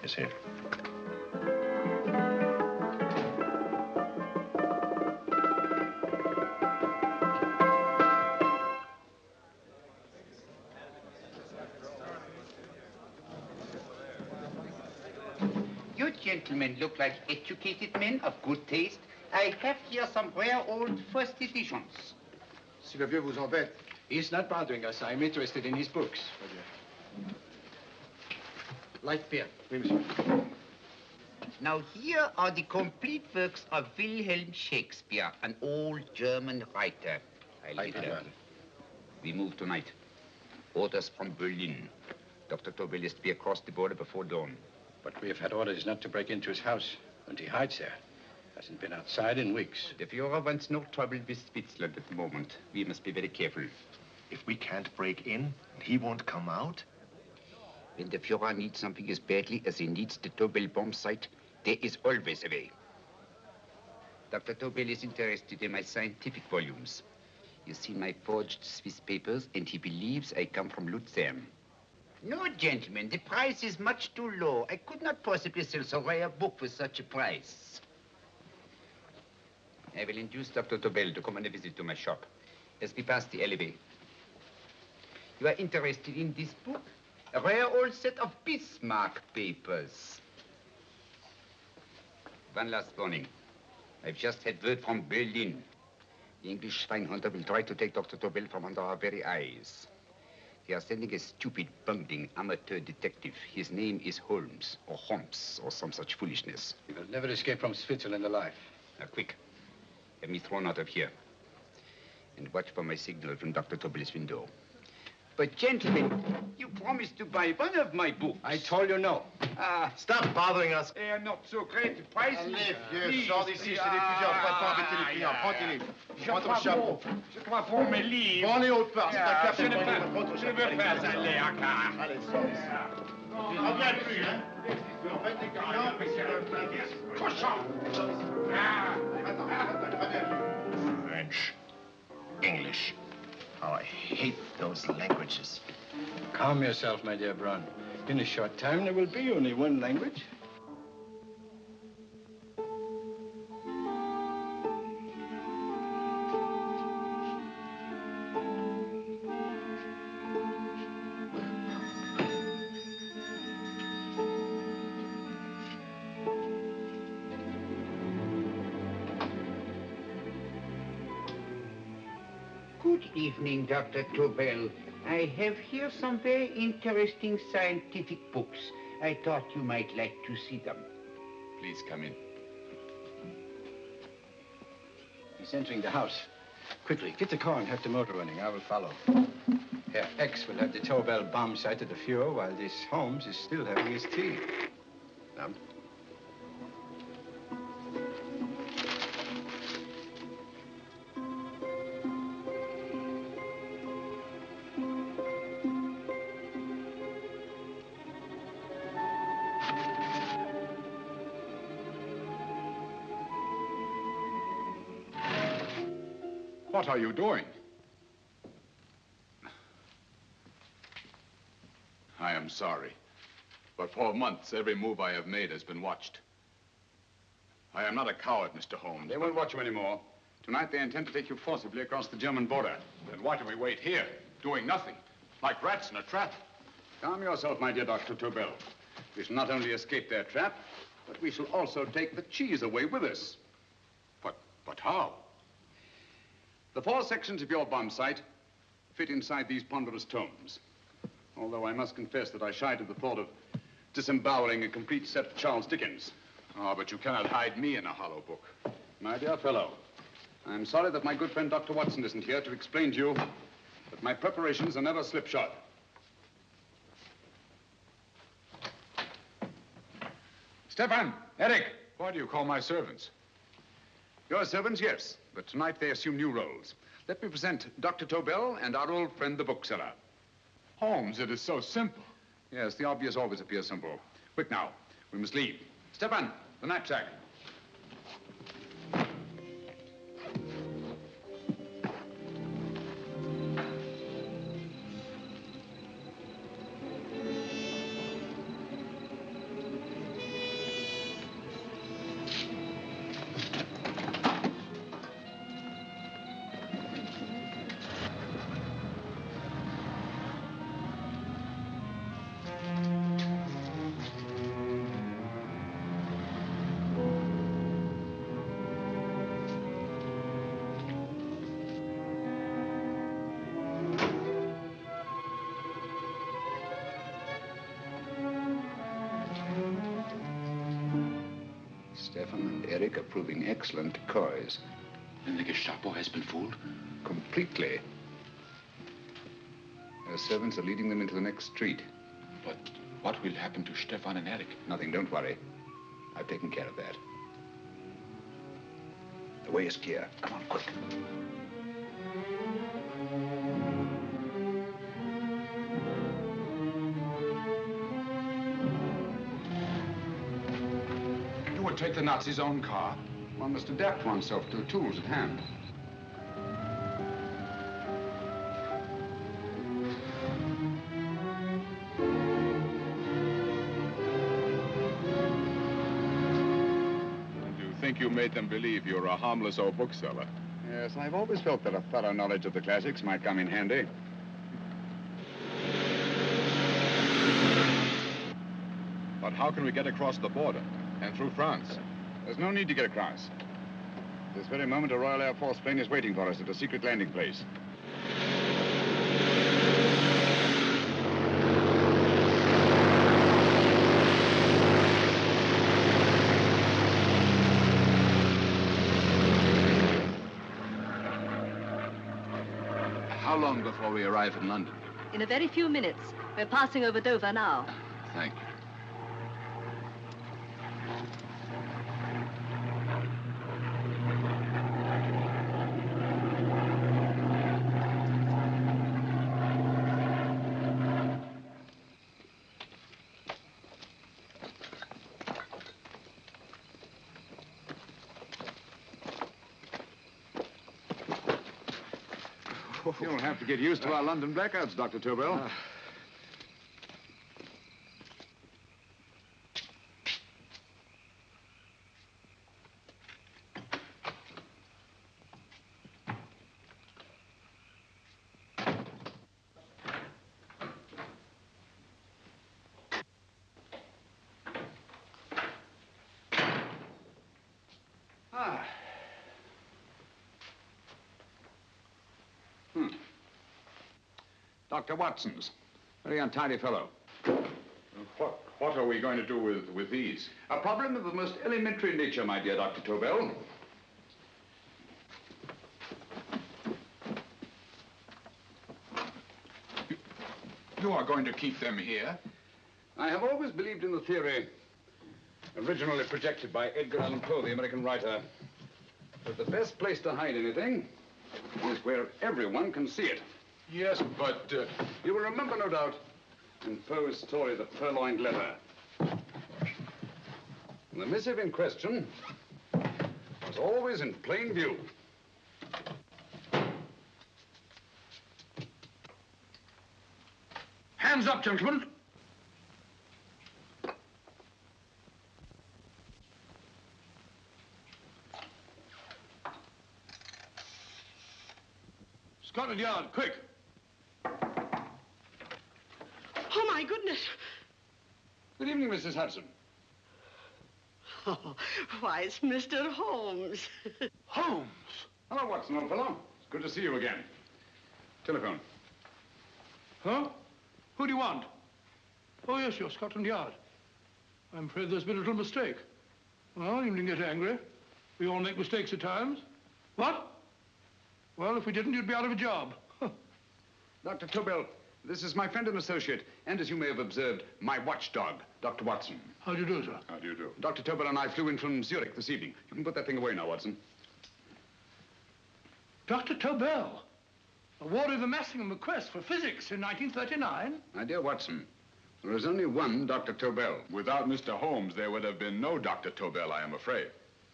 Yes, sir. You gentlemen look like educated men of good taste. I have here some rare old first editions. Si le vieux vous embête. He's not bothering us. I'm interested in his books. Light beer. Oui, monsieur. Now, here are the complete works of Wilhelm Shakespeare, an old German writer. We move tonight. Orders from Berlin. Dr. Tobel is to be across the border before dawn. But we have had orders not to break into his house, and he hides there. Hasn't been outside in weeks. The Führer wants no trouble with Switzerland at the moment. We must be very careful. If we can't break in, and he won't come out? When the Führer needs something as badly as he needs the Tobel bomb site, there is always a way. Dr. Tobel is interested in my scientific volumes. He's seen my forged Swiss papers, and he believes I come from Lucerne. No, gentlemen, the price is much too low. I could not possibly sell so rare a book for such a price. I will induce Dr. Tobel to come on a visit to my shop as we pass the alleyway. You are interested in this book? A rare old set of Bismarck papers. One last warning. I've just had word from Berlin. The English spine hunter will try to take Dr. Tobel from under our very eyes. They are sending a stupid, bungling amateur detective. His name is Holmes, or some such foolishness. He will never escape from Switzerland alive. Now, quick. Have me thrown out of here. And watch for my signal from Dr. Tobel's window. But, gentlemen, you promised to buy one of my books. I told you no. Stop bothering us. They are not so great prices. Allez, vieux, sors d'ici, c'est des plusieurs fois pas embêter les clients. Prends-les. Prends ton chapeau. Je crois pour mes livres. Prends-les autre part, c'est un café. Je ne veux pas aller à car. Allez, sors d'ici. Tu ne reviens plus, hein? En fait, les clients, mais c'est le Cochon. Attends, reviens. French, English. How I hate those languages. Calm yourself, my dear Brown. In a short time, there will be only one language. Good evening, Dr. Tobel. I have here some very interesting scientific books. I thought you might like to see them. Please come in. He's entering the house. Quickly, get the car and have the motor running. I will follow. Herr X will have the Tobel bomb site at the Führer while this Holmes is still having his tea. Now. What are you doing? I am sorry, but for months, every move I have made has been watched. I am not a coward, Mr. Holmes. They won't watch you anymore. Tonight, they intend to take you forcibly across the German border. Then why do we wait here, doing nothing, like rats in a trap? Calm yourself, my dear Dr. Tobel. We shall not only escape their trap, but we shall also take the cheese away with us. But how? The 4 sections of your bomb site fit inside these ponderous tomes. Although I must confess that I shied at the thought of disemboweling a complete set of Charles Dickens. Oh, but you cannot hide me in a hollow book. My dear fellow, I'm sorry that my good friend Dr. Watson isn't here to explain to you that my preparations are never slipshod. Stefan, Eric, why do you call my servants? Your servants, yes, but tonight they assume new roles. Let me present Dr. Tobel and our old friend, the bookseller. Holmes, it is so simple. Yes, the obvious always appears simple. Quick now, we must leave. Stefan, the knapsack. Eric are proving excellent decoys. Then the Gestapo has been fooled? Completely. Their servants are leading them into the next street. But what will happen to Stefan and Eric? Nothing, don't worry. I've taken care of that. The way is clear. Come on, quick. You would take the Nazis' own car? One must adapt oneself to the tools at hand. You made them believe you're a harmless old bookseller. Yes, I've always felt that a thorough knowledge of the classics might come in handy. But how can we get across the border and through France? There's no need to get across. This very moment, a Royal Air Force plane is waiting for us at a secret landing place. How long before we arrive in London? In a very few minutes. We're passing over Dover now. Thank you. You'll have to get used to our London blackouts, Dr. Tobel. Dr. Watson's. Very untidy fellow. What are we going to do with these? A problem of the most elementary nature, my dear Dr. Tobel. You are going to keep them here? I have always believed in the theory, originally projected by Edgar Allan Poe, the American writer, that the best place to hide anything is where everyone can see it. Yes, but... You will remember, no doubt, in Poe's story, The Purloined Letter. The missive in question was always in plain view. Hands up, gentlemen. Scotland Yard, quick. Oh, my goodness. Good evening, Mrs. Hudson. Oh, why, it's Mr. Holmes. Holmes. Hello, Watson, old fellow. It's good to see you again. Telephone. Huh? Who do you want? Oh, yes, you're Scotland Yard. I'm afraid there's been a little mistake. Well, you needn't get angry. We all make mistakes at times. What? Well, if we didn't, you'd be out of a job. Dr. Tobel, this is my friend and associate, and as you may have observed, my watchdog, Dr. Watson. How do you do, sir? How do you do? Dr. Tobel and I flew in from Zurich this evening. You can put that thing away now, Watson. Dr. Tobel, awarded the Massingham Quest for physics in 1939. My dear Watson, there is only one Dr. Tobel. Without Mr. Holmes, there would have been no Dr. Tobel, I am afraid.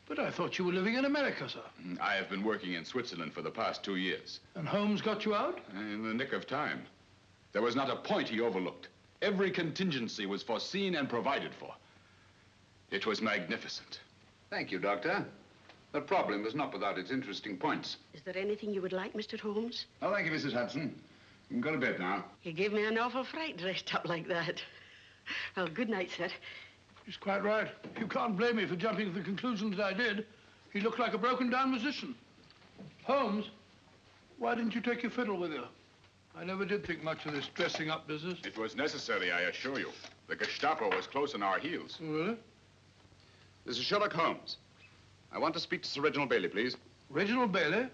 But I thought you were living in America, sir. I have been working in Switzerland for the past 2 years. And Holmes got you out? In the nick of time. There was not a point he overlooked. Every contingency was foreseen and provided for. It was magnificent. Thank you, Doctor. The problem is not without its interesting points. Is there anything you would like, Mr. Holmes? Oh, thank you, Mrs. Hudson. You can go to bed now. You gave me an awful fright dressed up like that. Well, good night, sir. He's quite right. You can't blame me for jumping to the conclusion that I did. He looked like a broken-down musician. Holmes, why didn't you take your fiddle with you? I never did think much of this dressing-up business. It was necessary, I assure you. The Gestapo was close on our heels. Oh, really? This is Sherlock Holmes. I want to speak to Sir Reginald Bailey, please. Reginald Bailey?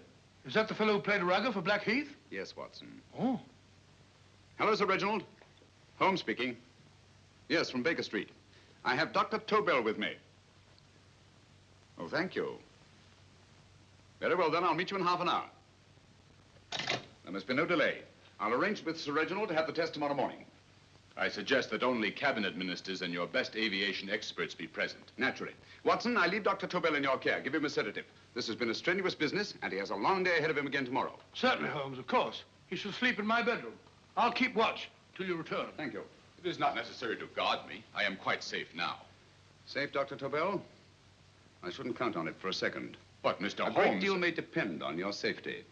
Is that the fellow who played rugger for Blackheath? Yes, Watson. Oh. Hello, Sir Reginald. Holmes speaking. Yes, from Baker Street. I have Dr. Tobel with me. Oh, thank you. Very well, then. I'll meet you in half an hour. There must be no delay. I'll arrange with Sir Reginald to have the test tomorrow morning. I suggest that only cabinet ministers and your best aviation experts be present. Naturally. Watson, I leave Dr. Tobel in your care. Give him a sedative. This has been a strenuous business, and he has a long day ahead of him again tomorrow. Certainly, Holmes, of course. He shall sleep in my bedroom. I'll keep watch till you return. Thank you. It is not necessary to guard me. I am quite safe now. Safe, Dr. Tobel? I shouldn't count on it for a second. But, Mr. Holmes... A great deal may depend on your safety.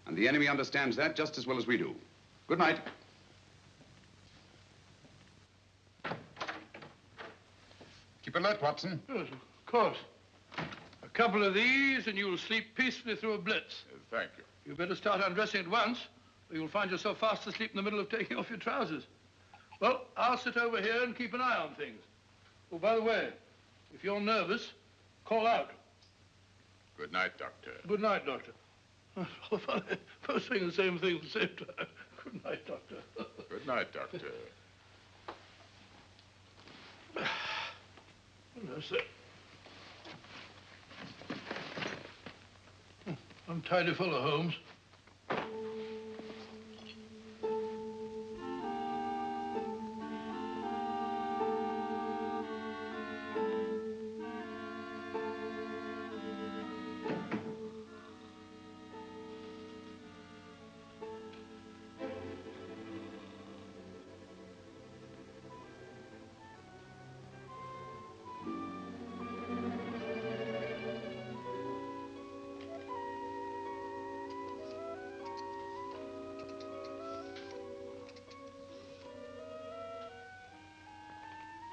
And the enemy understands that just as well as we do. Good night. Keep alert, Watson. Yes, of course. A couple of these, and you'll sleep peacefully through a blitz. Thank you. You better start undressing at once, or you'll find yourself fast asleep in the middle of taking off your trousers. Well, I'll sit over here and keep an eye on things. Oh, by the way, if you're nervous, call out. Good night, Doctor. Good night, Doctor. Both saying the same thing at the same time. Good night, Doctor. Good night, Doctor. That's it. Untidy fellow, Holmes.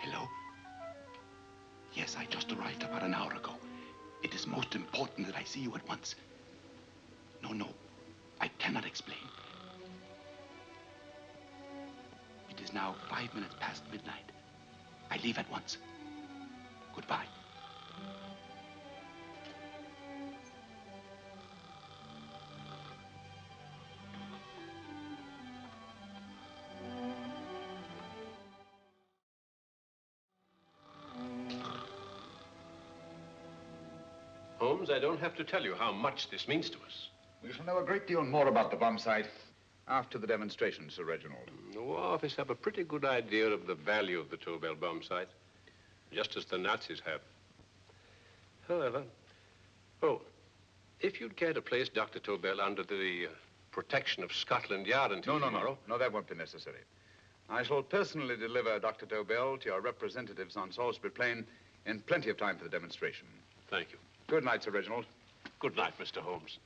Hello? Yes, I just arrived about an hour ago. It is most important that I see you at once. No, I cannot explain. It is now 5 minutes past midnight. I leave at once. Goodbye. Holmes, I don't have to tell you how much this means to us. We shall know a great deal more about the bomb site after the demonstration, Sir Reginald. The War Office have a pretty good idea of the value of the Tobel bomb site, just as the Nazis have. However, if you'd care to place Dr. Tobel under the protection of Scotland Yard until tomorrow... No, that won't be necessary. I shall personally deliver Dr. Tobel to your representatives on Salisbury Plain in plenty of time for the demonstration. Thank you. Good night, Sir Reginald. Good night, Mr. Holmes.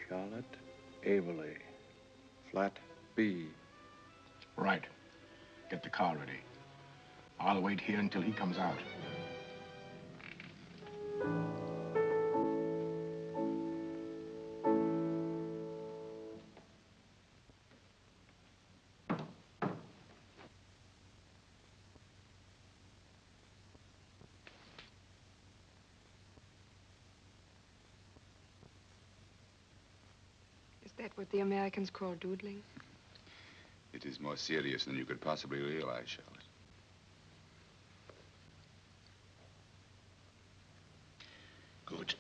Charlotte Averley, flat B. Right. Get the car ready. I'll wait here until he comes out. Is that what the Americans call doodling? It is more serious than you could possibly realize, Charlotte. Good.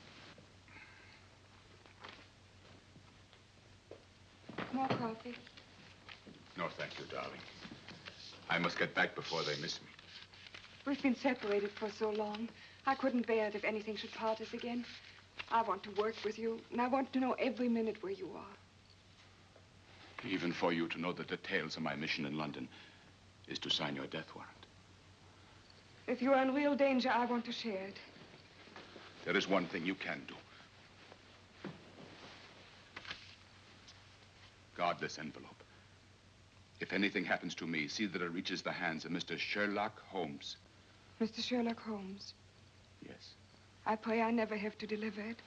More coffee? No, thank you, darling. I must get back before they miss me. We've been separated for so long. I couldn't bear it if anything should part us again. I want to work with you, and I want to know every minute where you are. Even for you to know the details of my mission in London, is to sign your death warrant. If you are in real danger, I want to share it. There is one thing you can do. Guard this envelope. If anything happens to me, see that it reaches the hands of Mr. Sherlock Holmes. Mr. Sherlock Holmes. Yes. I pray I never have to deliver it.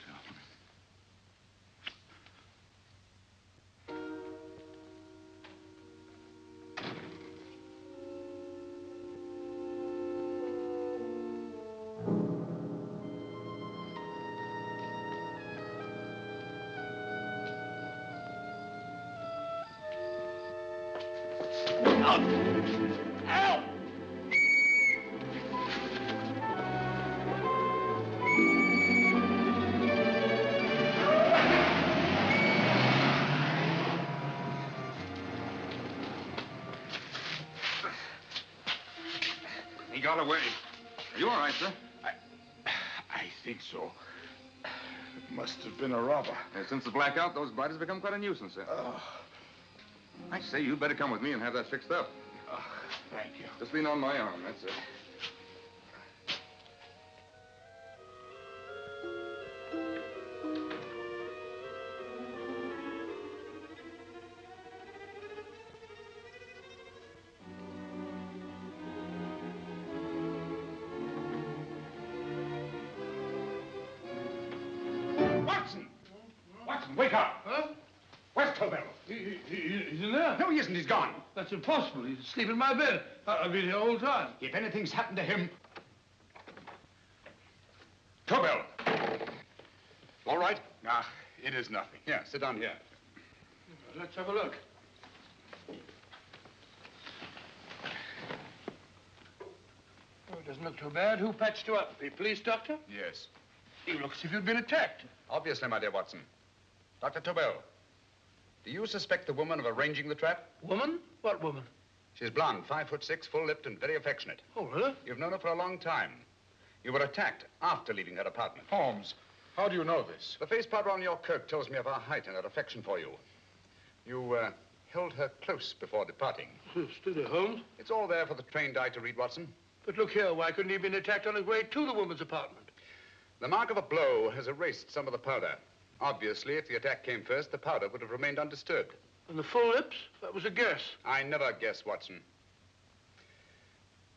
He got away. Are you all right, sir? I think so. It must have been a robber. Since the blackout, those blighters have become quite a nuisance, sir. I say, you'd better come with me and have that fixed up. Thank you. Just lean on my arm, that's it. Watson, wake up! Huh? Where's Tobel? He's in there. No, he isn't. He's gone. That's impossible. He's asleep in my bed. I've been here all the time. If anything's happened to him... Tobel! All right? Ah, it is nothing. Yeah, sit down here. Let's have a look. Oh, it doesn't look too bad. Who patched you up? The police doctor? Yes. You look as if you'd been attacked. Obviously, my dear Watson. Dr. Tobel, do you suspect the woman of arranging the trap? Woman? What woman? She's blonde, 5'6", full-lipped, and very affectionate. Oh, really? You've known her for a long time. You were attacked after leaving her apartment. Holmes, how do you know this? The face powder on your coat tells me of her height and her affection for you. You held her close before departing. Steady, Holmes. It's all there for the trained eye to read, Watson. But look here, why couldn't he have been attacked on his way to the woman's apartment? The mark of a blow has erased some of the powder. Obviously, if the attack came first, the powder would have remained undisturbed. And the full lips? That was a guess. I never guess, Watson.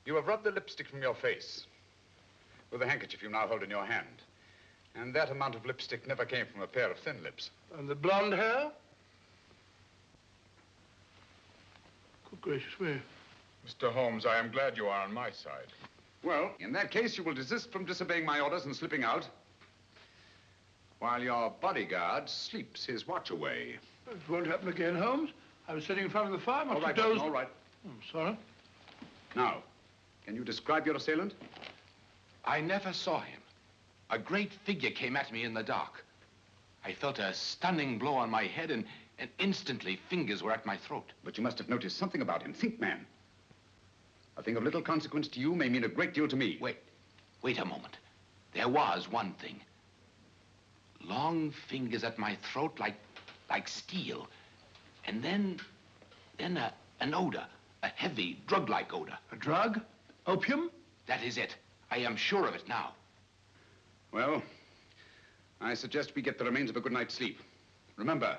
You have rubbed the lipstick from your face with the handkerchief you now hold in your hand. And that amount of lipstick never came from a pair of thin lips. And the blonde hair? Good gracious me. Mr. Holmes, I am glad you are on my side. Well, in that case, you will desist from disobeying my orders and slipping out while your bodyguard sleeps his watch away. It won't happen again, Holmes. I was sitting in front of the fire. All right, Watson, all right. I'm sorry. Now, can you describe your assailant? I never saw him. A great figure came at me in the dark. I felt a stunning blow on my head, and instantly fingers were at my throat. But you must have noticed something about him. Think, man. A thing of little consequence to you may mean a great deal to me. Wait a moment. There was one thing. Long fingers at my throat like steel. And then an odor, a heavy, drug-like odor. A drug? Opium? That is it. I am sure of it now. Well, I suggest we get the remains of a good night's sleep. Remember,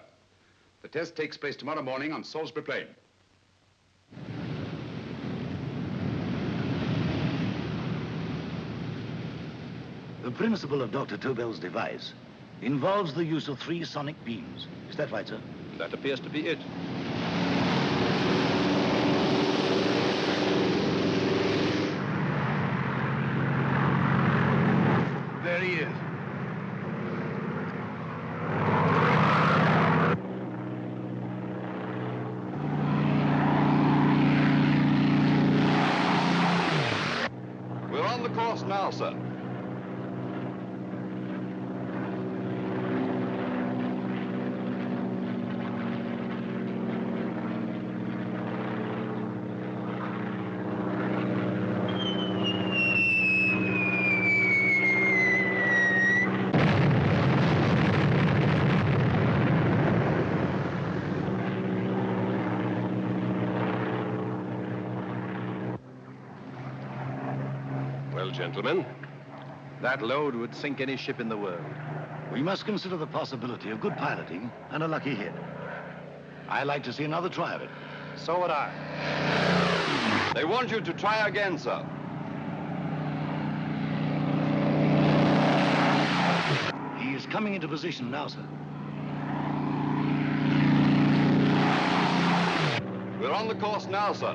the test takes place tomorrow morning on Salisbury Plain. The principle of Dr. Tobel's device involves the use of 3 sonic beams. Is that right, sir? That appears to be it. There he is. We're on the course now, sir. gentlemen. That load would sink any ship in the world. We must consider the possibility of good piloting and a lucky hit. I'd like to see another try of it. So would I. They want you to try again, sir. He is coming into position now, sir. We're on the course now, sir.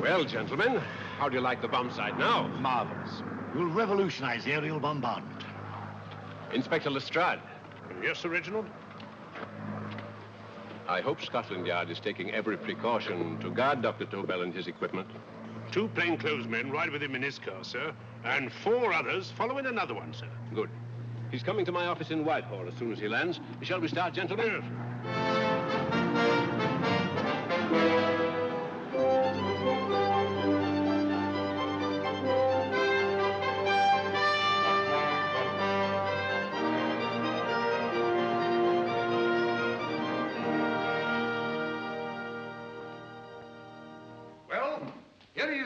Well, gentlemen, how do you like the bomb sight now? Marvelous. We'll revolutionize the aerial bombardment. Inspector Lestrade. Yes, Sir Reginald? I hope Scotland Yard is taking every precaution to guard Dr. Tobel and his equipment. 2 plainclothesmen ride with him in his car, sir, and 4 others follow in another one, sir. Good. He's coming to my office in Whitehall as soon as he lands. Shall we start, gentlemen?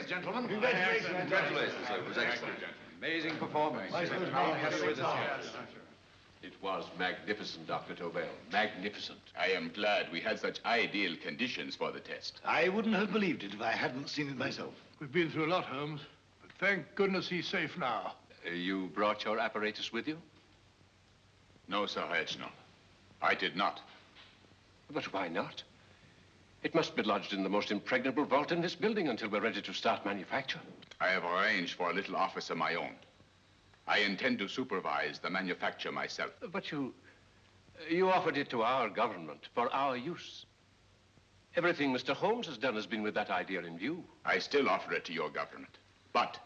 Gentlemen. Congratulations, sir. It was excellent. Amazing performance. It was magnificent, Dr. Tobel. Magnificent. I am glad we had such ideal conditions for the test. I wouldn't have believed it if I hadn't seen it myself. We've been through a lot, Holmes, but thank goodness he's safe now. You brought your apparatus with you? No, Sir Reginald. I did not. But why not? It must be lodged in the most impregnable vault in this building until we're ready to start manufacture. I have arranged for a little office of my own. I intend to supervise the manufacture myself. But you offered it to our government for our use. Everything Mr. Holmes has done has been with that idea in view. I still offer it to your government, but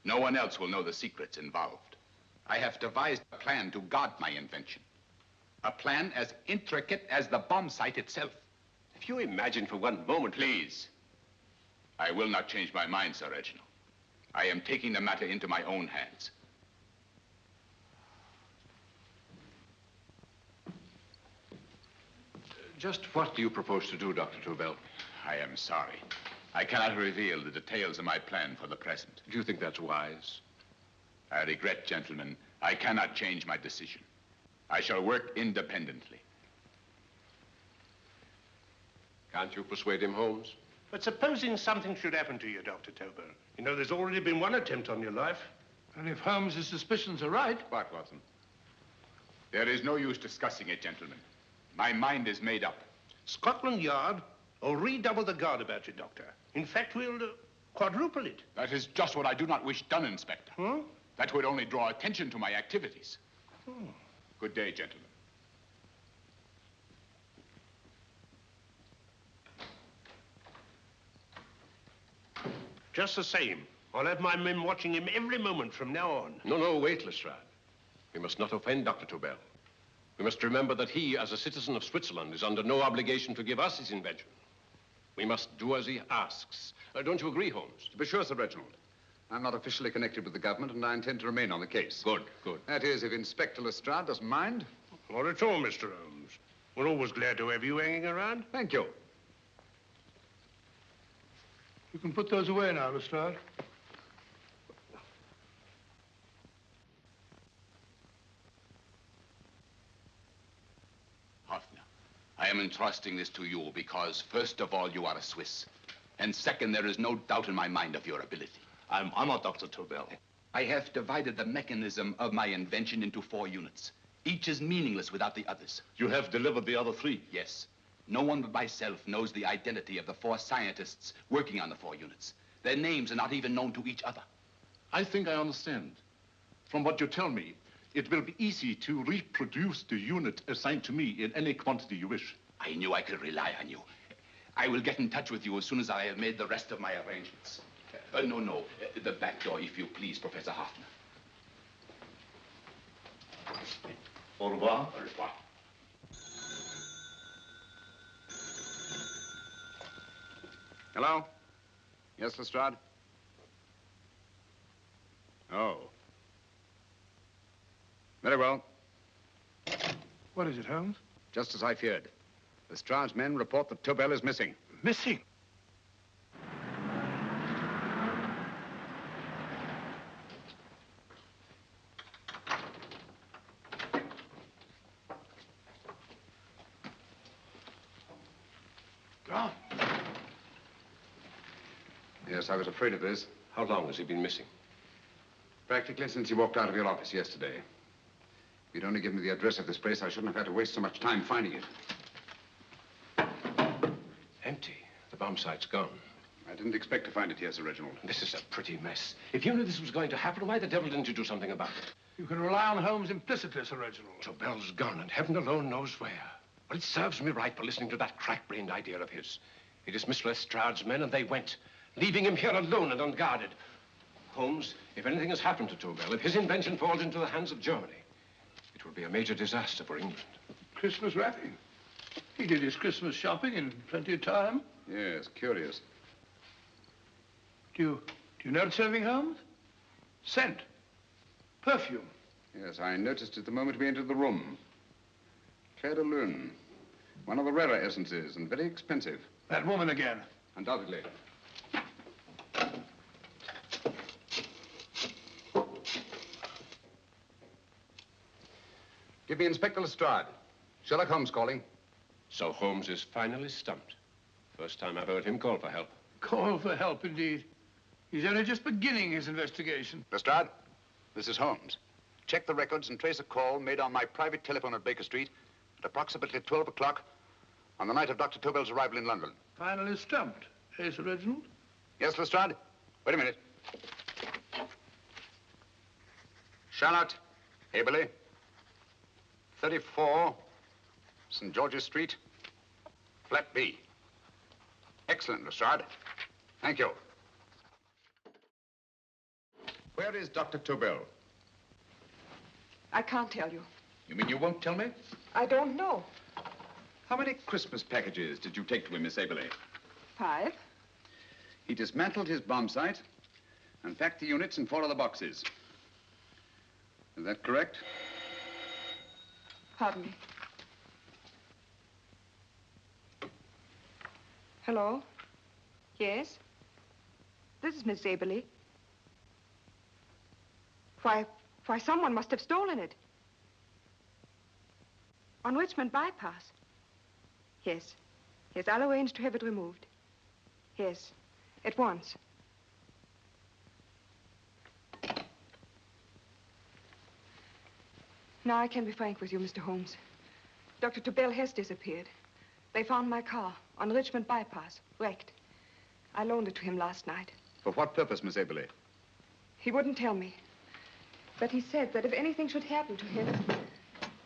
no one else will know the secrets involved. I have devised a plan to guard my invention. A plan as intricate as the bomb sight itself. If you imagine for one moment... Please. I will not change my mind, Sir Reginald. I am taking the matter into my own hands. Just what do you propose to do, Dr. Tobel? I am sorry. I cannot reveal the details of my plan for the present. Do you think that's wise? I regret, gentlemen, I cannot change my decision. I shall work independently. Can't you persuade him, Holmes? But supposing something should happen to you, Dr. Tobel. You know, there's already been one attempt on your life. And if Holmes' suspicions are right... What, Watson? There is no use discussing it, gentlemen. My mind is made up. Scotland Yard will redouble the guard about you, Doctor. In fact, we'll quadruple it. That is just what I do not wish done, Inspector. Huh? That would only draw attention to my activities. Good day, gentlemen. Just the same, I'll have my men watching him every moment from now on. No, wait, Lestrade. We must not offend Dr. Tobel. We must remember that he, as a citizen of Switzerland, is under no obligation to give us his invention. We must do as he asks. Don't you agree, Holmes? To be sure, Sir Reginald. I'm not officially connected with the government, and I intend to remain on the case. Good. That is, if Inspector Lestrade doesn't mind. Not at all, Mr. Holmes. We're always glad to have you hanging around. Thank you. You can put those away now, Lestrade. Hoffner, I am entrusting this to you because, first of all, you are a Swiss. And second, there is no doubt in my mind of your ability. I'm honored, Dr. Tobel. I have divided the mechanism of my invention into 4 units. Each is meaningless without the others. You have delivered the other 3? Yes. No one but myself knows the identity of the 4 scientists working on the 4 units. Their names are not even known to each other. I think I understand. From what you tell me, it will be easy to reproduce the unit assigned to me in any quantity you wish. I knew I could rely on you. I will get in touch with you as soon as I have made the rest of my arrangements. No. The back door, if you please, Professor Hoffner. Au revoir. Au revoir. Hello? Yes, Lestrade? Oh. Very well. What is it, Holmes? Just as I feared. Lestrade's men report that Tobel is missing. Missing? Gone. Yes, I was afraid of this. How long has he been missing? Practically since he walked out of your office yesterday. If you'd only given me the address of this place, I shouldn't have had to waste so much time finding it. Empty. The bomb site's gone. I didn't expect to find it here, Sir Reginald. This is a pretty mess. If you knew this was going to happen, why the devil didn't you do something about it? You can rely on Holmes implicitly, Sir Reginald. Tobel's gone, and heaven alone knows where. But it serves me right for listening to that crack-brained idea of his. He dismissed Lestrade's men, and they went, leaving him here alone and unguarded. Holmes, if anything has happened to Tobel, if his invention falls into the hands of Germany, it will be a major disaster for England. Christmas wrapping. He did his Christmas shopping in plenty of time. Yes, curious. Do you notice anything, Holmes? Scent. Perfume. Yes, I noticed it the moment we entered the room. Claire de Lune. One of the rarer essences, and very expensive. That woman again. Undoubtedly. Give me Inspector Lestrade. Sherlock Holmes calling. So Holmes is finally stumped. First time I've heard him call for help. Call for help, indeed. He's only just beginning his investigation. Lestrade, this is Holmes. Check the records and trace a call made on my private telephone at Baker Street at approximately 12 o'clock on the night of Dr. Tobel's arrival in London. Finally stumped, eh, Sir Reginald? Yes, Lestrade? Wait a minute. Charlotte, Haberley, 34, St. George's Street, flat B. Excellent, Lestrade. Thank you. Where is Dr. Tobel? I can't tell you. You mean you won't tell me? I don't know. How many Christmas packages did you take to him, Miss Haberley? 5. He dismantled his bomb site and packed the units in 4 other boxes. Is that correct? Pardon me. Hello? Yes? This is Miss Haberley. Why, someone must have stolen it. On Richmond Bypass. Yes. Yes, I'll arrange to have it removed. Yes, at once. Now I can be frank with you, Mr. Holmes. Dr. Tobel has disappeared. They found my car on Richmond Bypass, wrecked. I loaned it to him last night. For what purpose, Miss Haberley? He wouldn't tell me. But he said that if anything should happen to him,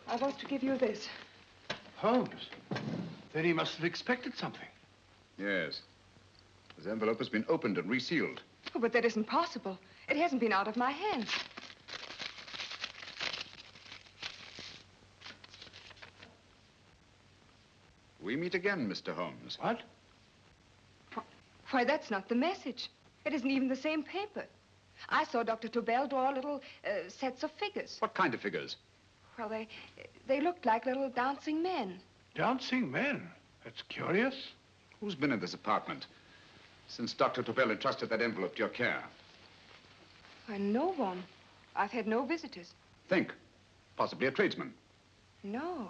I was to give you this. Holmes? Then he must have expected something. Yes. This envelope has been opened and resealed. Oh, but that isn't possible. It hasn't been out of my hands. We meet again, Mr. Holmes. What? Why, that's not the message. It isn't even the same paper. I saw Dr. Tobel draw little sets of figures. What kind of figures? Well, they looked like little dancing men. Dancing men? That's curious. Who's been in this apartment since Dr. Tobel entrusted that envelope to your care? Why, no one. I've had no visitors. Think. Possibly a tradesman. No.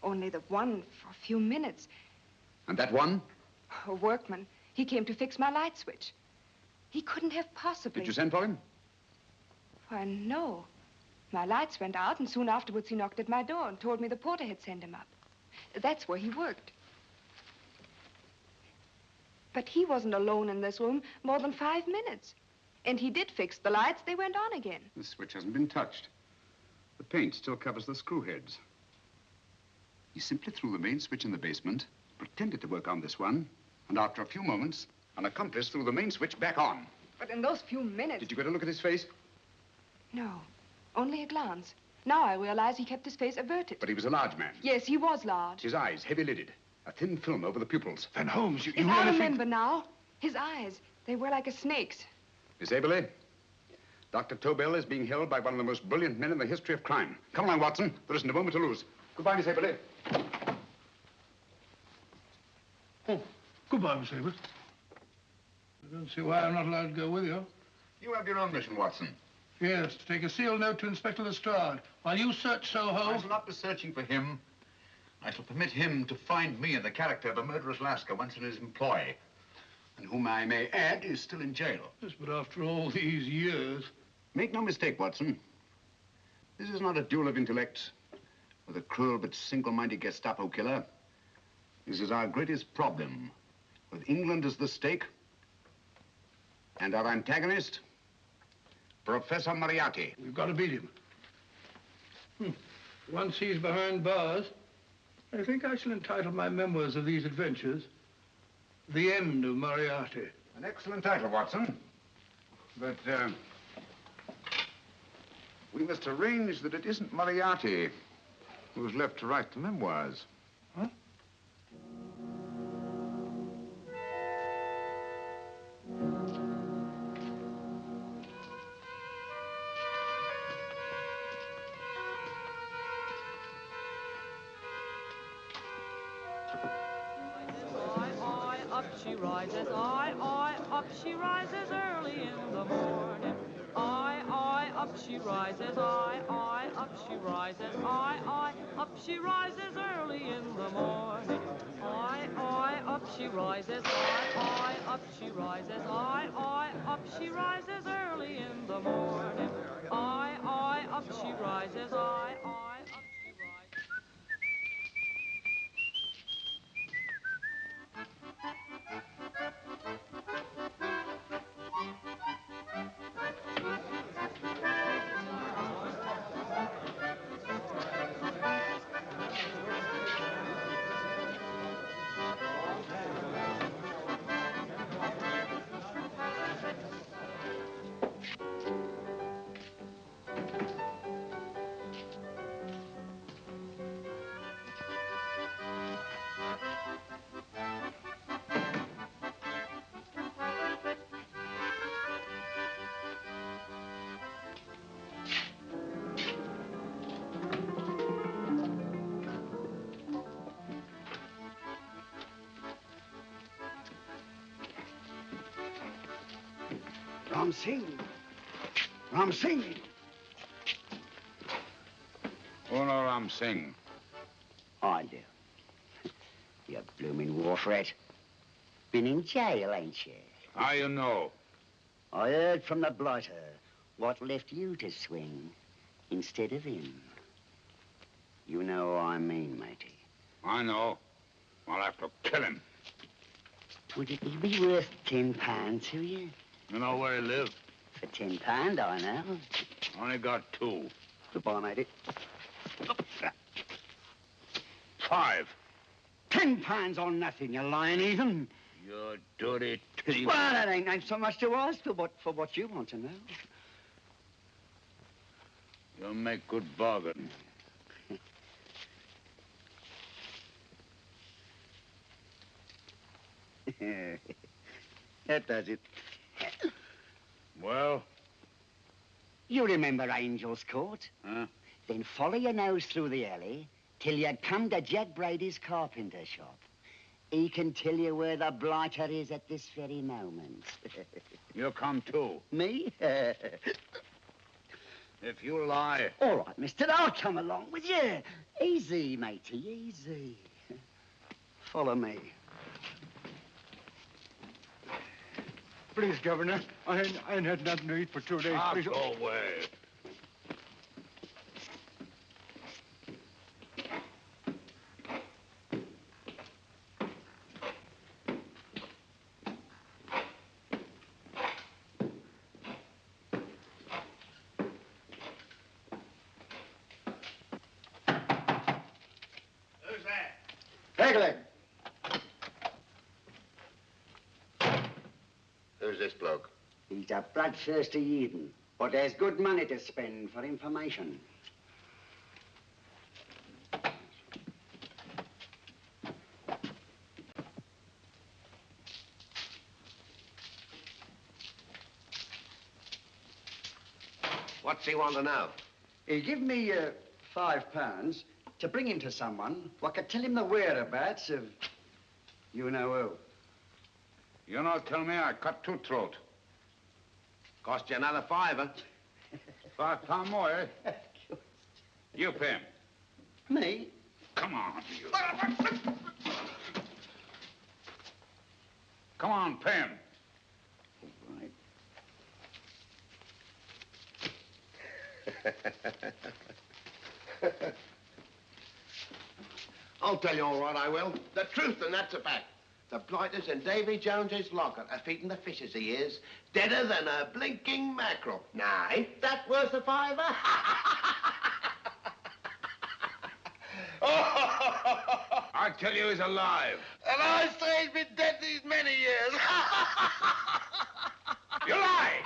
Only the one for a few minutes. And that one? A workman. He came to fix my light switch. He couldn't have possibly... Did you send for him? Why, no. My lights went out, and soon afterwards he knocked at my door and told me the porter had sent him up. That's where he worked. But he wasn't alone in this room more than 5 minutes. And he did fix the lights. They went on again. The switch hasn't been touched. The paint still covers the screw heads. He simply threw the main switch in the basement, pretended to work on this one, and after a few moments, an accomplice threw the main switch back on. But in those few minutes... Did you get a look at his face? No, only a glance. Now I realize he kept his face averted. But he was a large man. Yes, he was large. His eyes heavy-lidded, a thin film over the pupils. Then, Holmes, you I remember now. His eyes, they were like a snake's. Miss Aberley, Dr. Tobel is being held by one of the most brilliant men in the history of crime. Come along, Watson. There isn't a moment to lose. Goodbye, Miss Aberley. Oh, goodbye, Miss Aberley. I don't see why I'm not allowed to go with you. You have your own mission, Watson. Yes, to take a sealed note to Inspector Lestrade while you search Soho. I shall not be searching for him. I shall permit him to find me in the character of a murderous Lascar once in his employ, and whom I may add is still in jail. Yes, but after all these years... Make no mistake, Watson. This is not a duel of intellects with a cruel but single-minded Gestapo killer. This is our greatest problem, with England as the stake, and our antagonist, Professor Moriarty. We've got to beat him. Once he's behind bars, I think I shall entitle my memoirs of these adventures, The End of Moriarty. An excellent title, Watson. But, we must arrange that it isn't Moriarty who's left to write the memoirs. Huh? Up she rises, up she rises early in the morning. Up she rises, up she rises, up she rises early in the morning. Up she rises, up she rises, up she rises early in the morning. Up she rises, up she rises. Ram Singh. Ram Singh. Oh, no, Ram Singh. I do. You blooming war threat. Been in jail, ain't you? How you know? I heard from the blighter what left you to swing instead of him. You know what I mean, matey. I know. I'll have to kill him. Would it be worth £10 to you? You know where he lives? For £10, I know. Only got 2. Goodbye, matey. 5. £10 on nothing, you lying heathen. You dirty thief. Well, that ain't so much to ask for what you want to know. You'll make good bargain. That does it. Well? You remember Angel's Court? Huh? Then follow your nose through the alley till you come to Jack Brady's carpenter shop. He can tell you where the blighter is at this very moment. You come too. Me? If you lie... All right, mister, I'll come along with you. Easy, matey, easy. Follow me. Please, Governor, I ain't had nothing to eat for 2 days. Please. Go away. Who's that? Pegleg. Who's this bloke? He's a bloodthirsty heathen, but there's good money to spend for information. What's he want to know? He give me £5 to bring him to someone who could tell him the whereabouts of you-know-who. You not tell me I cut two throat. Cost you another £5. £5 more, eh? You pay him. Me? Come on, you. Come on, pay him. Right. I'll tell you all right, I will. The truth, and that's a fact. The blighters in Davy Jones's locker are feeding the fishes he is, deader than a blinking mackerel. Now, ain't that worth a £5? I tell you he's alive. And I say he's been dead these many years. You lie!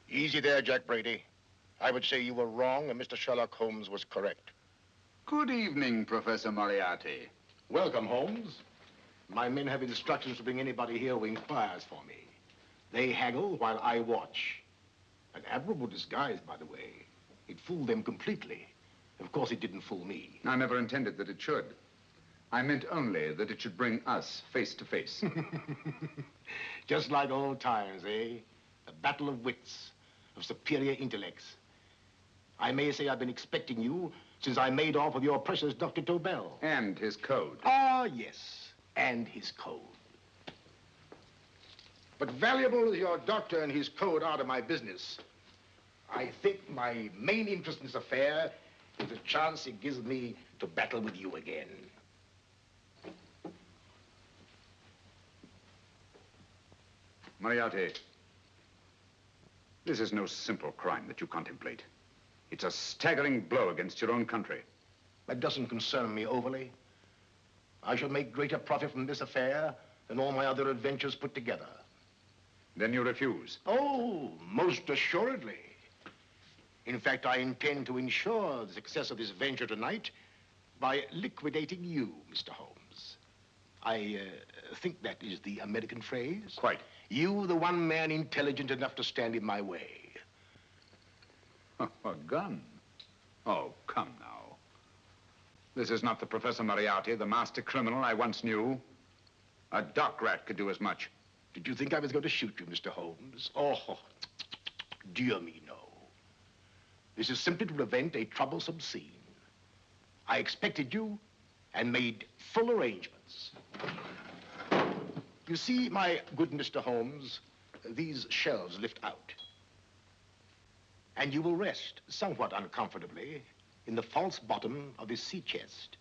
Easy there, Jack Brady. I would say you were wrong and Mr. Sherlock Holmes was correct. Good evening, Professor Moriarty. Welcome, Holmes. My men have instructions to bring anybody here who inquires for me. They haggle while I watch. An admirable disguise, by the way. It fooled them completely. Of course, it didn't fool me. I never intended that it should. I meant only that it should bring us face to face. Just like old times, eh? A battle of wits, of superior intellects. I may say I've been expecting you since I made off with your precious Dr. Tobel. And his code. Ah, yes, and his code. But valuable as your doctor and his code are to my business, I think my main interest in this affair is the chance it gives me to battle with you again. Moriarty, this is no simple crime that you contemplate. It's a staggering blow against your own country. That doesn't concern me overly. I shall make greater profit from this affair than all my other adventures put together. Then you refuse? Oh, most assuredly. In fact, I intend to ensure the success of this venture tonight by liquidating you, Mr. Holmes. I think that is the American phrase. Quite. You, the one man intelligent enough to stand in my way. A gun? Oh, come now. This is not the Professor Moriarty, the master criminal I once knew. A dock rat could do as much. Did you think I was going to shoot you, Mr. Holmes? Oh, dear me, no. This is simply to prevent a troublesome scene. I expected you and made full arrangements. You see, my good Mr. Holmes, these shelves lift out. And you will rest somewhat uncomfortably in the false bottom of this sea chest.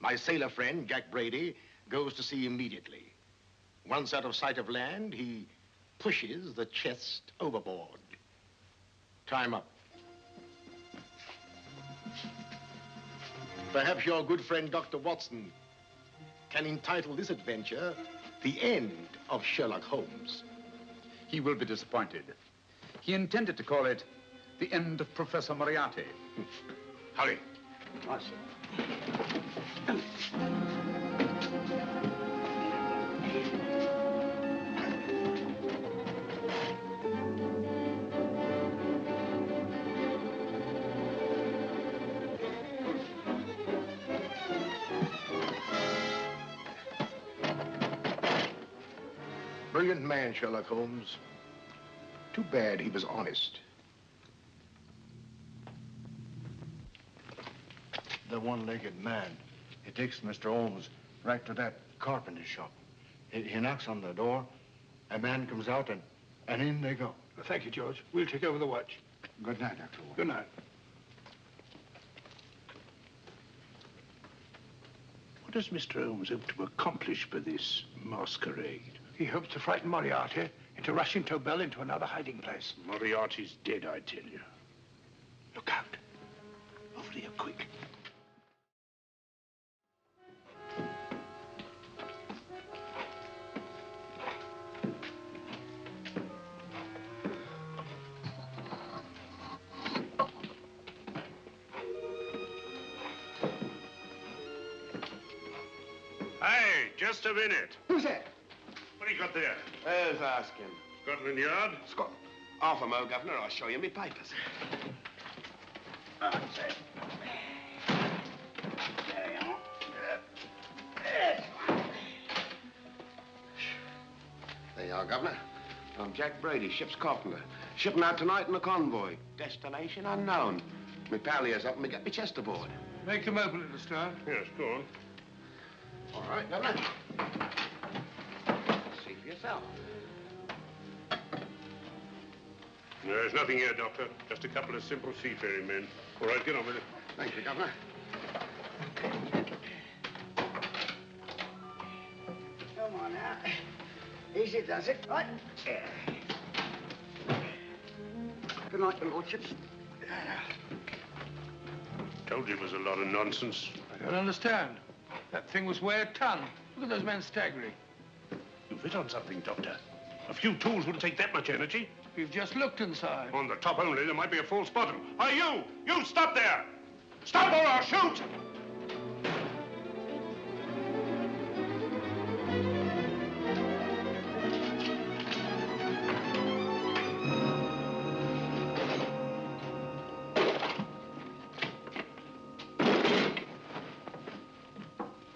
My sailor friend, Jack Brady, goes to sea immediately. Once out of sight of land, he pushes the chest overboard. Time up. Perhaps your good friend, Dr. Watson, can entitle this adventure The End of Sherlock Holmes. He will be disappointed. He intended to call it The End of Professor Moriarty. Hurry. Yes. Brilliant man, Sherlock Holmes. Too bad he was honest. The one-legged man. He takes Mr. Holmes right to that carpenter shop. He knocks on the door. A man comes out, and in they go. Well, thank you, George. We'll take over the watch. Good night, Dr. Watson. Good night. What does Mr. Holmes hope to accomplish by this masquerade? He hopes to frighten Moriarty into rushing Tobel into another hiding place. Moriarty's dead, I tell you. Look out. Over here, quick. Hey, just a minute. Who's that? What do you got there? Let's ask him. Scotland Yard? Scotland. Half a mo, Governor. I'll show you me papers. That's it. There you are. There you are, Governor. I'm Jack Brady, ship's carpenter. Shipping out tonight in a convoy. Destination unknown. My pal here's helping me get my chest aboard. Make them open it, Lestrade. Yes, go on. All right, Governor. See for yourself. There's nothing here, Doctor. Just a couple of simple seafaring men. All right, get on with it. Thank you, Governor. Come on now. Easy does it. Right. Good night, your lordships. Told you it was a lot of nonsense. I don't understand. That thing was weigh a ton. Look at those men staggering. You've hit on something, Doctor. A few tools wouldn't take that much energy. We've just looked inside. On the top only, there might be a false bottom. Hey, you! You stop there! Stop or I'll shoot!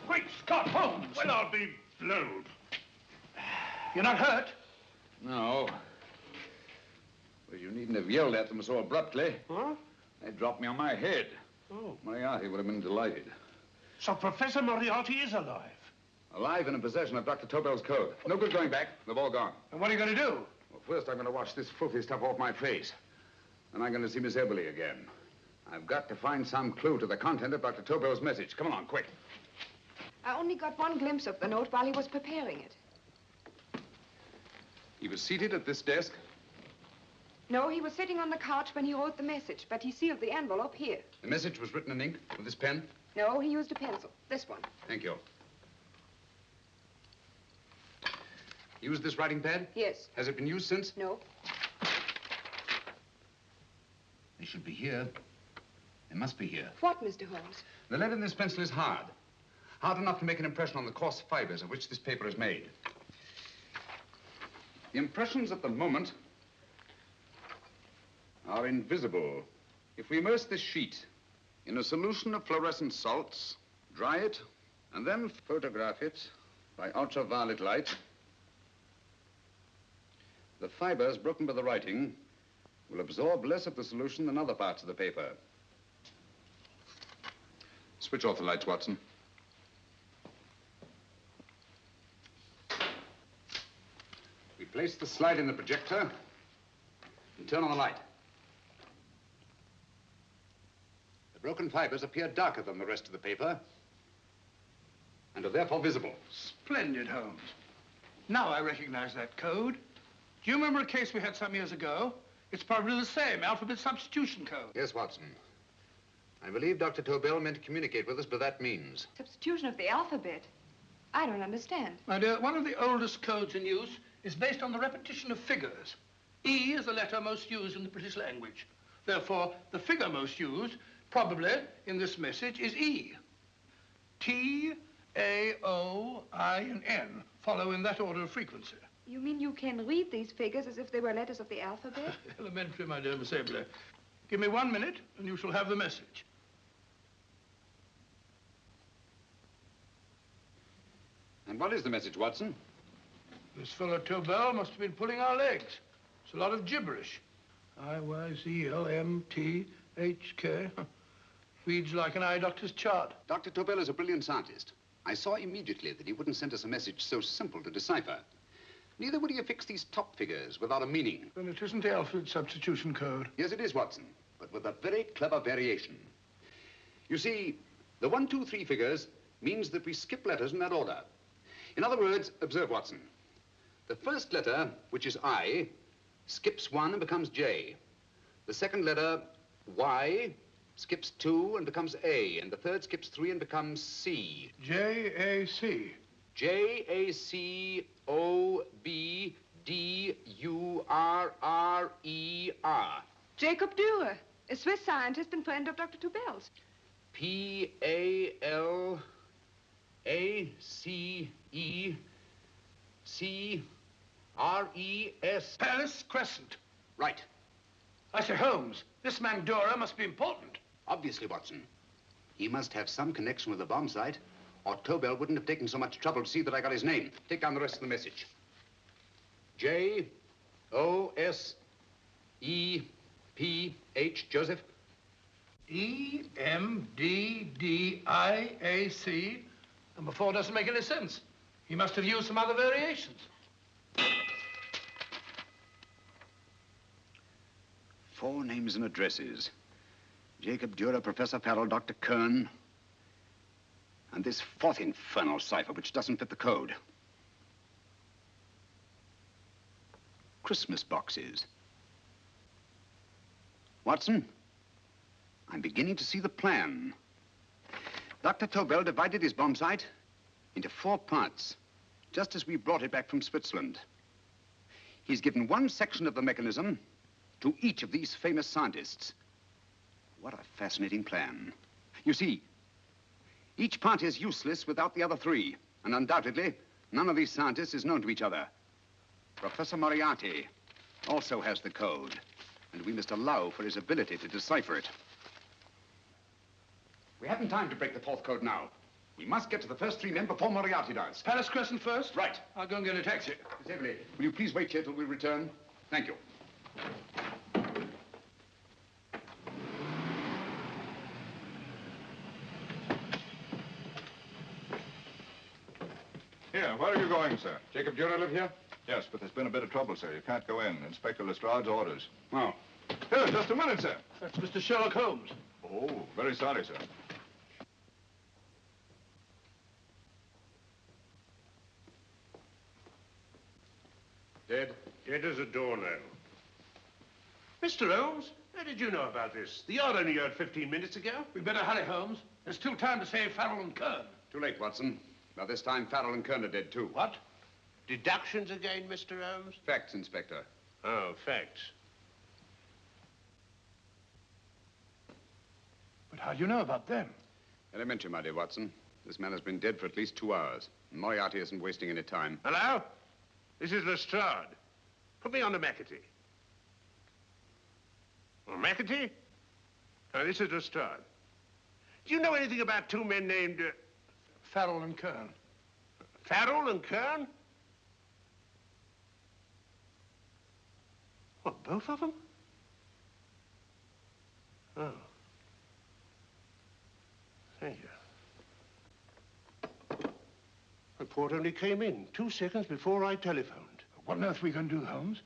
Great Scott, Holmes! Well, I'll be blowed. You're not hurt? No. Well, you needn't have yelled at them so abruptly. Huh? They dropped me on my head. Oh. Moriarty would have been delighted. So Professor Moriarty is alive? Alive and in possession of Dr. Tobel's code. No good going back. They've all gone. And what are you going to do? Well, first I'm going to wash this filthy stuff off my face. Then I'm going to see Miss Eberly again. I've got to find some clue to the content of Dr. Tobel's message. Come along, quick. I only got one glimpse of the note while he was preparing it. He was seated at this desk. No, he was sitting on the couch when he wrote the message, but he sealed the envelope here. The message was written in ink with this pen. No, he used a pencil. This one. Thank you. Used this writing pad? Yes. Has it been used since? No. They should be here. They must be here. What, Mr. Holmes? The lead in this pencil is hard. Hard enough to make an impression on the coarse fibers of which this paper is made. The impressions at the moment are invisible. If we immerse this sheet in a solution of fluorescent salts, dry it, and then photograph it by ultraviolet light, the fibers broken by the writing will absorb less of the solution than other parts of the paper. Switch off the lights, Watson. We place the slide in the projector and turn on the light. The broken fibers appear darker than the rest of the paper and are therefore visible. Splendid, Holmes. Now I recognize that code. Do you remember a case we had some years ago? It's probably the same, alphabet substitution code. Yes, Watson. I believe Dr. Tobel meant to communicate with us by that means. Substitution of the alphabet? I don't understand. My dear, one of the oldest codes in use is based on the repetition of figures. E is the letter most used in the British language. Therefore, the figure most used, probably, in this message is E. T, A, O, I, and N follow in that order of frequency. You mean you can read these figures as if they were letters of the alphabet? Elementary, my dear Miss Abler. Give me 1 minute, and you shall have the message. And what is the message, Watson? This fellow Tobel must have been pulling our legs. It's a lot of gibberish. I-Y-Z-L-M-T-H-K. Reads like an eye doctor's chart. Dr. Tobel is a brilliant scientist. I saw immediately that he wouldn't send us a message so simple to decipher. Neither would he affix these top figures without a meaning. Then it isn't the alphabet substitution code. Yes, it is, Watson, but with a very clever variation. You see, the 1, 2, 3 figures means that we skip letters in that order. In other words, observe, Watson. The first letter, which is I, skips 1 and becomes J. The second letter, Y, skips 2 and becomes A. And the third skips 3 and becomes C. J-A-C. J-A-C-O-B-D-U-R-R-E-R. Jacob Dürer, a Swiss scientist and friend of Dr. Tobel's. P-A-L-A-C-E-C-R-E-S. Paris Crescent. Right. I say, Holmes, this man Dora must be important. Obviously, Watson. He must have some connection with the bomb site, or Tobel wouldn't have taken so much trouble to see that I got his name. Take down the rest of the message. J-O-S-E-P-H, Joseph. E-M-D-D-I-A-C. Number 4 doesn't make any sense. He must have used some other variations. 4 names and addresses. Jacob Dürer, Professor Farrell, Dr. Kern, and this 4th infernal cipher, which doesn't fit the code. Christmas boxes. Watson, I'm beginning to see the plan. Dr. Tobel divided his bomb site into 4 parts, just as we brought it back from Switzerland. He's given one section of the mechanism to each of these famous scientists. What a fascinating plan. You see, each part is useless without the other 3, and undoubtedly, none of these scientists is known to each other. Professor Moriarty also has the code, and we must allow for his ability to decipher it. We haven't time to break the 4th code now. We must get to the first 3 men before Moriarty does. Palace Crescent first? Right. I'll go and get a taxi. Miss Everly, will you please wait here till we return? Thank you. Here, where are you going, sir? Jacob Dürer live here? Yes, but there's been a bit of trouble, sir. You can't go in. Inspector Lestrade's orders. Oh. Here, just a minute, sir. That's Mr. Sherlock Holmes. Oh, very sorry, sir. Dead? Dead as a doornail. Mr. Holmes, how did you know about this? The yard only heard 15 minutes ago. We'd better hurry, Holmes. There's still time to save Farrell and Kern. Too late, Watson. By this time, Farrell and Kern are dead, too. What? Deductions again, Mr. Holmes? Facts, Inspector. Oh, facts. But how do you know about them? Elementary, my dear Watson. This man has been dead for at least 2 hours. Moriarty isn't wasting any time. Hello? This is Lestrade. Put me on to McAtee. Oh, McAtee? Oh, this is Lestrade. Do you know anything about 2 men named... Farrell and Kern. Farrell and Kern? What, both of them? Oh. Thank you. Report only came in 2 seconds before I telephoned. What on earth are we going to do, Holmes?